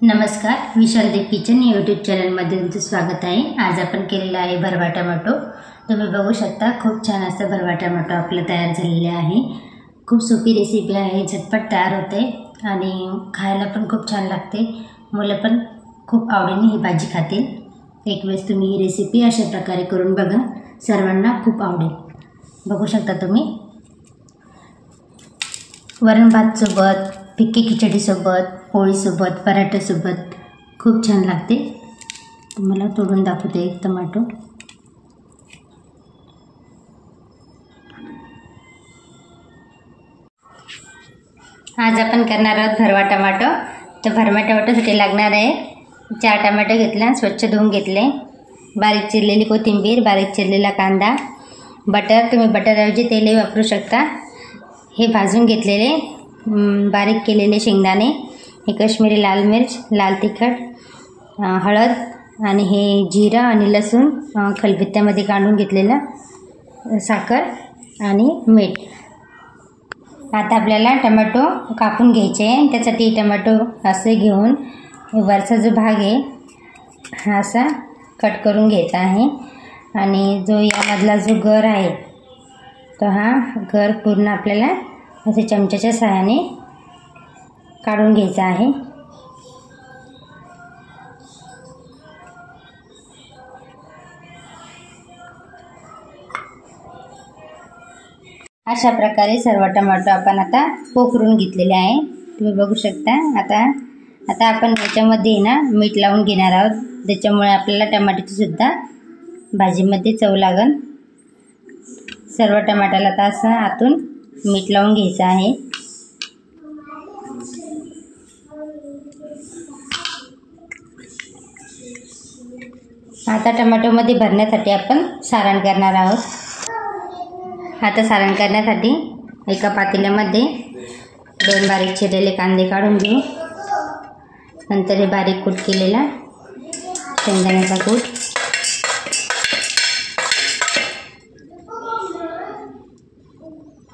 नमस्कार, Vishaldev kitchen YouTube चॅनलमध्ये तुमचं स्वागत आहे। आज आपण केलेला आहे भरवा टोमॅटो। तुम्ही बघू शकता खूप छान असं भरवा टोमॅटो आपलं तयार झालेले आहे। खूप सोपी रेसिपी आहे, झटपट तयार होते आणि खायला पण खूप छान लागते। मुलं पण खूप आवडीने ही भाजी खातील। एक वेळेस तुम्ही ही रेसिपी अशा प्रकारे करून बघा, सर्वांना खूप आवडेल। बघू शकता तुम्ही वरण भात सोबत, फिक्की खिचडी सोबत, पोळी सोबत, पराठा सोबत खूप छान लागते। तुम्हाला तोडून दाखवते एक टोमॅटो। आज आपण करणार आहोत भरवा टोमॅटो। तर भरवा टोमॅटोसाठी लागणार आहे 4 टोमॅटो घेतले, स्वच्छ धुवून घेतले, बारीक चिरलेली कोथिंबीर, बारीक चिरलेला कांदा, बटर, तुम्ही बटरऐवजी तेलही वापरू शकता। हे भाजून घेतलेले बारीक केलेले शेंगदाणे, हे काश्मीरी लाल मिर्च, लाल तिखट, हळद आणि हे जिरा आणि लसूण, खलबत्त्यामध्ये काढून घेतलेलं साखर आणि मीठ। आता आपल्याला टोमॅटो कापून घ्यायचे आहे। त्यासाठी टोमॅटो असे घेऊन वरचा जो भाग आहे हा असा कट करून घ्यायचा आहे आणि जो यामधला जो गर आहे तो हा गर पूर्ण आपल्याला असे चमच्याच्या सहाय्याने काढून घ्यायचा आहे। अशा प्रकारे सर्व टोमॅटो आपण आता पोखरून घेतलेले आहे, तुम्ही बघू शकता। आता आपण याच्यामध्ये ना मीठ लावून घेणार आहोत, त्याच्यामुळे आपल्याला टोमॅटोची सुद्धा भाजीमध्ये चव लागेल। सर्व टोमॅटोला आता असं आतून मीठ लावून घ्यायचं आहे। आता टोमॅटोमध्ये भरण्यासाठी आपण सारण करणार आहोत। आता सारण करण्यासाठी एका पातेल्यामध्ये 2 बारीक चिरलेले कांदे काढून घेऊ। नंतर हे बारीक कूट केलेला शेंगदाण्याचा कूट,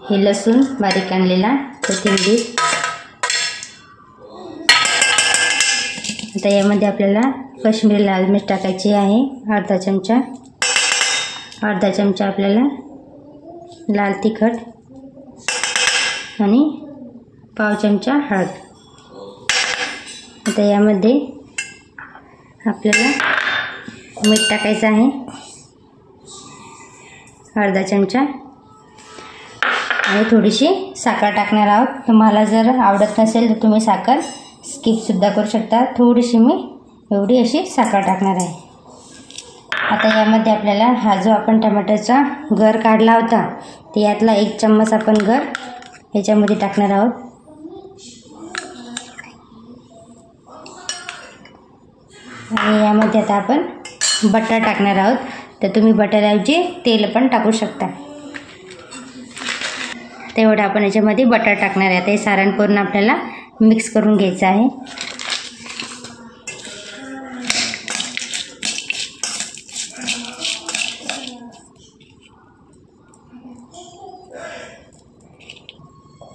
हे लसूण बारीक आणलेला, कोथिंबीर। आता यामध्ये आपल्याला काश्मीरी लाल मिर्च टाकायची आहे, अर्धा चमचा आपल्याला लाल तिखट आणि पाव चमचा हळद। आता यामध्ये आपल्याला मीठ टाकायचं आहे, अर्धा चमचा, आणि थोडीशी साखर टाकणार आहोत। तुम्हाला जर आवडत नसेल तर तुम्ही साखर स्किप सुद्धा करू शकता। थोडीशी मी एवढी अशी साखर टाकणार आहे। आता यामध्ये आपल्याला हा जो आपण टोमॅटोचा गर काढला होता ते यातला 1 चम्मच आपण गर याच्यामध्ये टाकणार आहोत। आणि यामध्ये आता आपण बटर टाकणार आहोत, तर तुम्ही बटरऐवजी तेल पण टाकू शकता। तेवढं आपण याच्यामध्ये बटर टाकणार आहे। आता हे सारण पूर्ण आपल्याला मिक्स करून घ्यायचं आहे।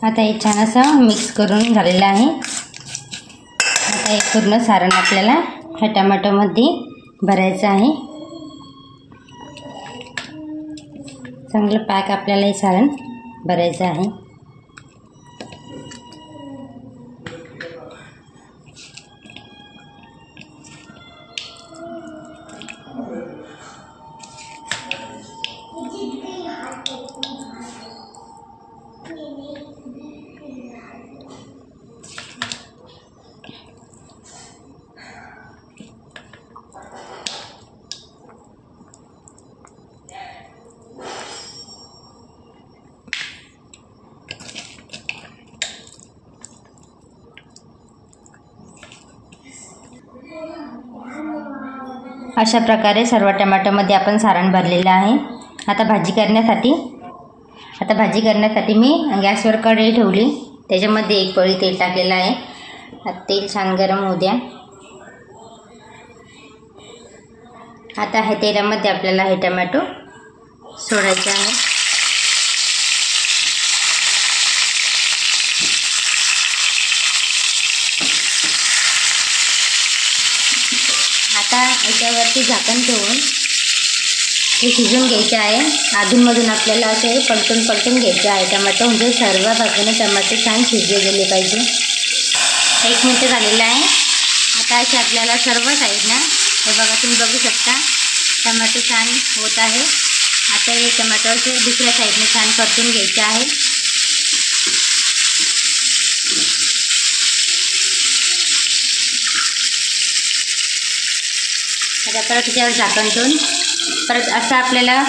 आता हे छान असं मिक्स करून झालेलं आहे। आता हे पूर्ण सारण आपल्याला ह्या टोमॅटोमध्ये भरायचं आहे। चांगलं पॅक आपल्याला हे सारण भरायचं आहे। अशा प्रकारे सर्व टोमॅटोमध्ये आपण सारण भरलेलं आहे। आता भाजी करण्यासाठी मी गॅसवर कढई ठेवली, त्याच्यामध्ये 1 पळी तेल टाकलेलं आहे। आता तेल छान गरम होऊ द्या। आता हे तेलामध्ये आपल्याला हे टोमॅटो सोडायचे आहे। आता याच्यावरती झाकण ठेवून हे शिजून घ्यायचे आहे। अधूनमधून आपल्याला असे पलटून घ्यायचे आहे टमाटो, म्हणजे सर्व बाजूने टमाटे छान शिजले गेले पाहिजे। 1 मिनिट झालेलं आहे। आता असे आपल्याला सर्व साईडनं हे बघा, तुम्ही बघू शकता टमाटे छान होत आहे। आता हे टमाटो असे दुसऱ्या साईडने छान परतून घ्यायचे आहे। आता परत त्याच्यावर झाकण ठेवून परत असं आपल्याला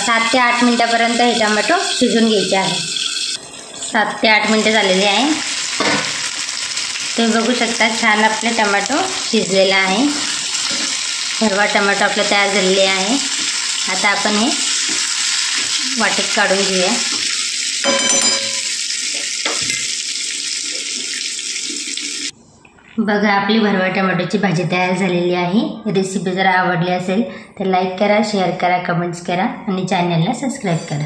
7 ते 8 मिनटापर्यंत हे टमाटो शिजून घ्यायचे आहे। 7 ते 8 मिनटं झालेली आहे। तुम्ही बघू शकता छान आपले टमाटो शिजलेला आहे। भरवा टमाटो आपलं तयार झालेले आहे। आता आपण हे वाटीत काढून घेऊया। बघा, आपली भरवा टमाटोची भाजी तयार झालेली आहे। रेसिपी जर आवडली असेल तर लाईक करा, शेअर करा, कमेंट्स करा आणि चॅनलला सबस्क्राईब करा।